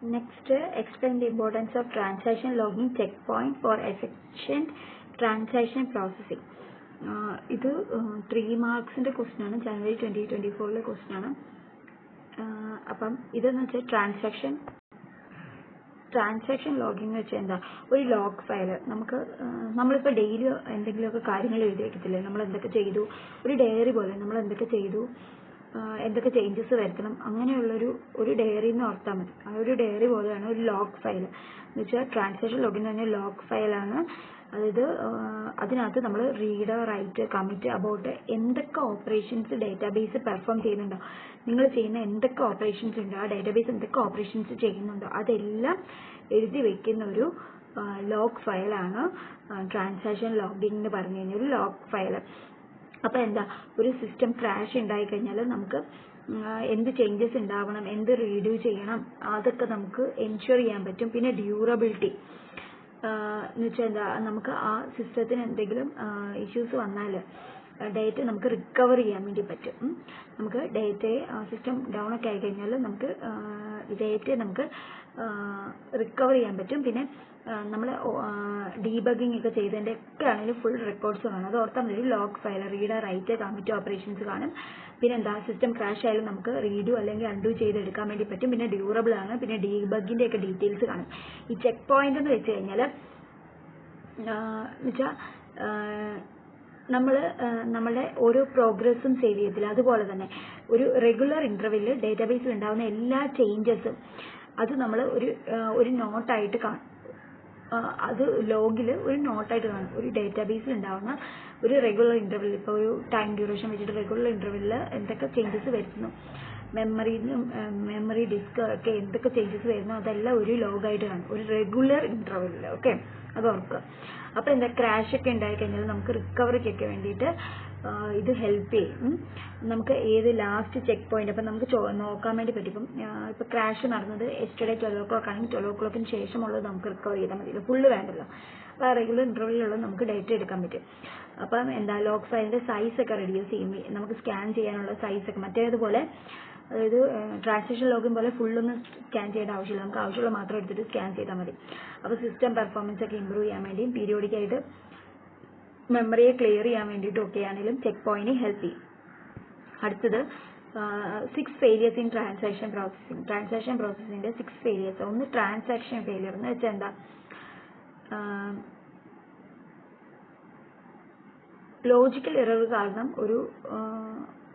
Next, explain the importance of transaction logging checkpoint for efficient transaction processing. ഇത് 3 മാർക്സിൻ്റെ question ആണ്, ജനുവരി 2024 question ആണ്. അപ്പം ഇതെന്ന് വെച്ചാൽ ട്രാൻസാക്ഷൻ ലോഗിങ് എന്ന് വെച്ചാൽ എന്താ, ഒരു ലോഗ് ഫയൽ നമ്മളിപ്പോൾ ഡെയിലി എന്തെങ്കിലുമൊക്കെ കാര്യങ്ങൾ എഴുതി വെക്കത്തില്ലേ, നമ്മൾ എന്തൊക്കെ ചെയ്തു, ഒരു ഡയറി പോലെ നമ്മൾ എന്തൊക്കെ ചെയ്തു, എന്തൊക്കെ ചേഞ്ചസ് വരുത്തണം, അങ്ങനെയുള്ളൊരു ഡയറി എന്ന് ഓർത്താൽ മതി. ആ ഒരു ഡയറി പോലെയാണ് ഒരു ലോഗ് ഫയൽ എന്ന് വെച്ചാൽ ട്രാൻസാക്ഷൻ ലോഗിൻ എന്ന് പറഞ്ഞാൽ ലോഗ് ഫയലാണ്. അതായത് അതിനകത്ത് നമ്മൾ റീഡ്, റൈറ്റ്, കമ്മിറ്റ്, അബൌട്ട് എന്തൊക്കെ ഓപ്പറേഷൻസ് ഡേറ്റാബേസ് പെർഫോം ചെയ്യുന്നുണ്ടോ, നിങ്ങൾ ചെയ്യുന്ന എന്തൊക്കെ ഓപ്പറേഷൻസ് ഉണ്ടോ, ആ ഡേറ്റാബേസ് എന്തൊക്കെ ഓപ്പറേഷൻസ് ചെയ്യുന്നുണ്ടോ അതെല്ലാം എഴുതി വെക്കുന്ന ഒരു ലോഗ് ഫയലാണ് ട്രാൻസാക്ഷൻ ലോഗിംഗ് എന്ന് പറഞ്ഞു കഴിഞ്ഞാൽ ഒരു ലോഗ് ഫയൽ. അപ്പോൾ എന്താ, ഒരു സിസ്റ്റം ക്രാഷ് ഉണ്ടായിക്കഴിഞ്ഞാൽ നമുക്ക് എന്ത് ചേഞ്ചസ് ഉണ്ടാവണം, എന്ത് റീഡ്യൂ ചെയ്യണം, അതൊക്കെ നമുക്ക് എൻഷുർ ചെയ്യാൻ പറ്റും. പിന്നെ ഡ്യൂറബിലിറ്റി എന്ന് വെച്ചാൽ എന്താ, നമുക്ക് ആ സിസ്റ്റത്തിന് എന്തെങ്കിലും ഇഷ്യൂസ് വന്നാൽ ഡേറ്റ നമുക്ക് റിക്കവർ ചെയ്യാൻ വേണ്ടി പറ്റും. നമുക്ക് ഡേറ്റയെ സിസ്റ്റം ഡൗൺ ഒക്കെ ആയിക്കഴിഞ്ഞാൽ നമുക്ക് ഡേറ്റയെ നമുക്ക് റിക്കവർ ചെയ്യാൻ പറ്റും. പിന്നെ നമ്മൾ ഡീബഗിങ് ഒക്കെ ചെയ്തതിൻ്റെ ഒക്കെ ആണെങ്കിലും ഫുൾ റെക്കോർഡ്സ് കാണും. അത് ഓർത്താൽ മതി. Log file, read, write, commit operations കാണും. പിന്നെ എന്താ, സിസ്റ്റം ക്രാഷ് ആയാലും നമുക്ക് റീഡു അല്ലെങ്കിൽ അൺഡു ചെയ്തെടുക്കാൻ വേണ്ടി പറ്റും. പിന്നെ ഡ്യൂറബിൾ ആണ്. പിന്നെ ഡീബഗിൻ്റെ ഒക്കെ ഡീറ്റെയിൽസ് കാണും. ഈ ചെക്ക് പോയിന്റ് എന്ന് വെച്ച് കഴിഞ്ഞാൽ എന്നുവെച്ചാൽ നമ്മളുടെ ഓരോ പ്രോഗ്രസ്സും സേവ് ചെയ്യത്തില്ല, അതുപോലെ തന്നെ ഒരു റെഗുലർ ഇൻ്റർവെല്ലിൽ ഡേറ്റാബേസിൽ ഉണ്ടാകുന്ന എല്ലാ ചേഞ്ചസും അത് നമ്മൾ ഒരു നോട്ടായിട്ട് കാണും. അത് ലോഗിൽ ഒരു നോട്ടായിട്ട് കാണും. ഒരു ഡേറ്റാബേസിൽ ഉണ്ടാകുന്ന ഒരു റെഗുലർ ഇൻ്റർവെൽ, ഇപ്പോൾ ഒരു ടൈം ഡ്യൂറേഷൻ വെച്ചിട്ട് റെഗുലർ ഇൻ്റർവെല്ലിൽ എന്തൊക്കെ ചേഞ്ചസ് വരുന്നു, മെമ്മറി ഡിസ്ക് ഒക്കെ എന്തൊക്കെ ചേഞ്ചസ് വരുന്നു അതെല്ലാം ഒരു ലോഗായിട്ട് കാണും, ഒരു റെഗുലർ ഇൻ്റർവെല്ലിൽ. ഓക്കെ, അത് ഓർക്കുക. അപ്പോൾ എന്താ, ക്രാഷ് ഒക്കെ ഉണ്ടായിക്കഴിഞ്ഞാൽ നമുക്ക് റിക്കവറിക്കൊക്കെ വേണ്ടിയിട്ട് ഇത് ഹെൽപ്പ് ചെയ്യും. നമുക്ക് ഏത് ലാസ്റ്റ് ചെക്ക് പോയിന്റ് അപ്പം നമുക്ക് നോക്കാൻ വേണ്ടി പറ്റും. ഇപ്പോൾ ക്രാഷ് നടന്നത് യെസ്റ്റർഡേ 12 o'clock ആണെങ്കിൽ 12 o'clock ശേഷമുള്ളത് നമുക്ക് റിക്കവർ ചെയ്താൽ മതിയല്ലോ, ഫുള്ള് വേണ്ടല്ലോ. അപ്പോൾ ആ റെഗുലർ ഇൻ്റർവെല്ലിലുള്ളത് നമുക്ക് ഡേറ്റ എടുക്കാൻ പറ്റും. അപ്പം എന്താ, ലോഗ് ഫയലിൻ്റെ സൈസൊക്കെ റെഡ്യൂസ് ചെയ്യും. നമുക്ക് സ്കാൻ ചെയ്യാനുള്ള സൈസൊക്കെ മറ്റേതുപോലെ, അതായത് ട്രാൻസാക്ഷൻ ലോഗിൻ പോലെ ഫുള്ളൊന്നും സ്കാൻ ചെയ്യേണ്ട ആവശ്യമില്ല, നമുക്ക് ആവശ്യമുള്ള മാത്രം എടുത്തിട്ട് സ്കാൻ ചെയ്താൽ മതി. അപ്പോൾ സിസ്റ്റം പെർഫോമൻസ് ഒക്കെ ഇമ്പ്രൂവ് ചെയ്യാൻ വേണ്ടിയും പീരിയോഡിക്കായിട്ട് മെമ്മറിയെ ക്ലിയർ ചെയ്യാൻ വേണ്ടിയിട്ടും ഒക്കെ ആണെങ്കിലും ചെക്ക് പോയിന്റ് ഹെൽപ്പ് ചെയ്യും. അടുത്തത് 6 failures in transaction processing. Transaction പ്രോസസ്സിങ്ങിൻ്റെ 6 ഫെയിലിയേഴ്സ്. ഒന്ന്, ട്രാൻസാക്ഷൻ ഫെയിലിയർ എന്ന് വെച്ചാൽ എന്താ, ലോജിക്കൽ എറർ കാരണം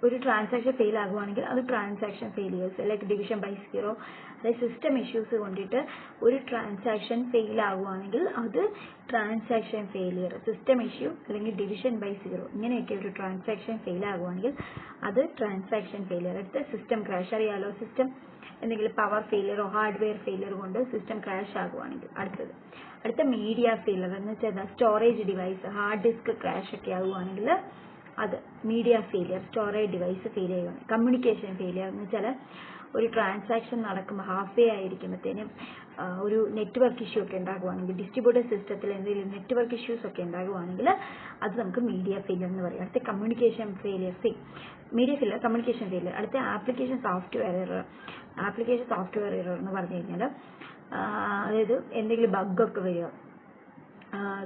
ഒരു ട്രാൻസാക്ഷൻ ഫെയിൽ ആകുവാണെങ്കിൽ അത് transaction failures, like division by zero, അതായത് സിസ്റ്റം ഇഷ്യൂസ് കൊണ്ടിട്ട് ഒരു ട്രാൻസാക്ഷൻ ഫെയിൽ ആകുവാണെങ്കിൽ അത് ട്രാൻസാക്ഷൻ ഫെയിലിയർ, സിസ്റ്റം ഇഷ്യൂ അല്ലെങ്കിൽ ഡിവിഷൻ ബൈ സീറോ, ഇങ്ങനെയൊക്കെ ഒരു ട്രാൻസാക്ഷൻ ഫെയിൽ ആകുവാണെങ്കിൽ അത് ട്രാൻസാക്ഷൻ ഫെയിലിയർ. അടുത്ത സിസ്റ്റം ക്രാഷ്, അറിയാലോ, സിസ്റ്റം എന്തെങ്കിലും പവർ ഫെയിലിയറോ ഹാർഡ്വെയർ ഫെയിലിയർ കൊണ്ട് സിസ്റ്റം ക്രാഷ് ആകുവാണെങ്കിൽ. അടുത്ത മീഡിയ ഫെയിലിയർ എന്ന് വെച്ചാൽ storage device, hard disk crash ഒക്കെ ആകുവാണെങ്കിൽ അത് media failure, storage device fail ചെയ്യുകയാണ്. കമ്മ്യൂണിക്കേഷൻ ഫെയിലിയർ എന്ന് വെച്ചാൽ ഒരു ട്രാൻസാക്ഷൻ നടക്കുമ്പോൾ ഹാഫ് വേ ആയിരിക്കുമ്പോഴത്തേനും ഒരു നെറ്റ്വർക്ക് ഇഷ്യൂ ഒക്കെ ഉണ്ടാകുവാണെങ്കിൽ, ഡിസ്ട്രിബ്യൂട്ടഡ് സിസ്റ്റത്തിൽ എന്തെങ്കിലും നെറ്റ്വർക്ക് ഇഷ്യൂസ് ഒക്കെ ഉണ്ടാകുവാണെങ്കിൽ അത് നമുക്ക് മീഡിയ ഫെയിലിയർ എന്ന് പറയും. അടുത്ത communication failure, media failure, communication failure. അടുത്ത application software error. Application software error എന്ന് പറഞ്ഞു കഴിഞ്ഞാൽ അതായത് എന്തെങ്കിലും ബഗ്ഗൊക്കെ വരിക,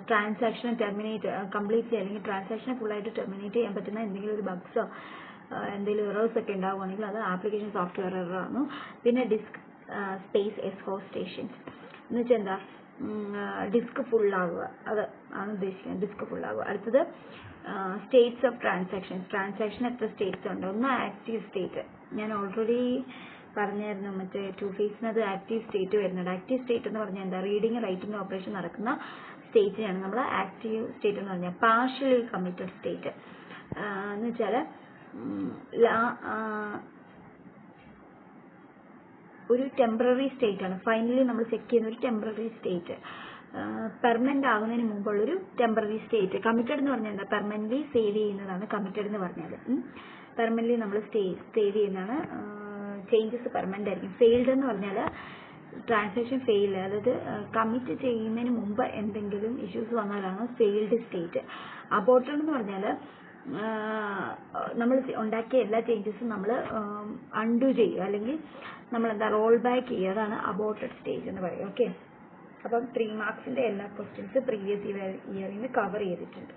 ട്രാൻസാക്ഷൻ ടെർമിനേറ്റ് കംപ്ലീറ്റ്ലി അല്ലെങ്കിൽ ട്രാൻസാക്ഷനെ ഫുള്ളായിട്ട് ടെർമിനേറ്റ് ചെയ്യാൻ പറ്റുന്ന എന്തെങ്കിലും ഒരു ബഗ്സോ എന്തെങ്കിലും എറേഴ്സ് ഒക്കെ ഉണ്ടാവുകയാണെങ്കിൽ അത് ആപ്ലിക്കേഷൻ സോഫ്റ്റ്വെയർ എറർ ആണ്. പിന്നെ ഡിസ്ക് സ്പേസ് എക്സ്ഹോസ്റ്റേഷൻസ് എന്ന് വെച്ചാൽ എന്താ, ഡിസ്ക് ഫുള്ളാവുക, അത് ആണ് ഉദ്ദേശിക്കുന്നത്, ഡിസ്ക് ഫുള്ളാവുക. അടുത്തത് സ്റ്റേറ്റ്സ് ഓഫ് ട്രാൻസാക്ഷൻ എത്ര സ്റ്റേറ്റ്സ് ഉണ്ട്. ഒന്ന് ആക്റ്റീവ് സ്റ്റേറ്റ്, ഞാൻ ഓൾറെഡി പറഞ്ഞായിരുന്നു, മറ്റേ 2 ഫേസിനത് ആക്റ്റീവ് സ്റ്റേറ്റ് വരുന്നുണ്ട്. ആക്റ്റീവ് സ്റ്റേറ്റ് എന്ന് പറഞ്ഞാൽ എന്താ, റീഡിങ് റൈറ്റിംഗ് ഓപ്പറേഷൻ നടക്കുന്ന സ്റ്റേറ്റിനാണ് നമ്മൾ ആക്റ്റീവ് സ്റ്റേറ്റ് എന്ന് പറഞ്ഞാൽ. പാർഷ്യലി കമ്മിറ്റഡ് സ്റ്റേറ്റ് എന്ന് വെച്ചാൽ ഒരു ടെമ്പററി സ്റ്റേറ്റ് ആണ്, ഫൈനലി നമ്മൾ ചെക്ക് ചെയ്യുന്ന ഒരു ടെമ്പററി സ്റ്റേറ്റ്, പെർമനന്റ് ആകുന്നതിന് മുമ്പുള്ളൊരു ടെമ്പററി സ്റ്റേറ്റ്. കമ്മിറ്റഡ് എന്ന് പറഞ്ഞാൽ എന്താ, പെർമനന്റ്ലി സേവ് ചെയ്യുന്നതാണ് കമ്മിറ്റഡ് എന്ന് പറഞ്ഞാൽ. പെർമനന്റ്ലി നമ്മൾ സേവ് ചെയ്യുന്നതാണ്, ചേഞ്ചസ് പെർമനന്റ് ആയിരിക്കും. ഫെയിൽഡ് എന്ന് പറഞ്ഞാൽ ട്രാൻസാക്ഷൻ ഫെയിൽ, അതായത് കമ്മിറ്റ് ചെയ്യുന്നതിന് മുമ്പ് എന്തെങ്കിലും ഇഷ്യൂസ് വന്നാലാണ് ഫെയിൽഡ് സ്റ്റേറ്റ്. അബോർട്ടഡ് എന്ന് പറഞ്ഞാൽ നമ്മൾ ഉണ്ടാക്കിയ എല്ലാ ചേഞ്ചസും നമ്മൾ അൺഡു ചെയ്യുക, അല്ലെങ്കിൽ നമ്മൾ എന്താ റോൾ ബാക്ക് ചെയ്യുക. അതാണ് അബോർട്ടഡ് സ്റ്റേജ് എന്ന് പറയുക. ഓക്കെ, അപ്പം 3 മാർക്സിന്റെ എല്ലാ ക്വസ്റ്റ്യൻസ് പ്രീവിയസ് ഇയറിന് കവർ ചെയ്തിട്ടുണ്ട്.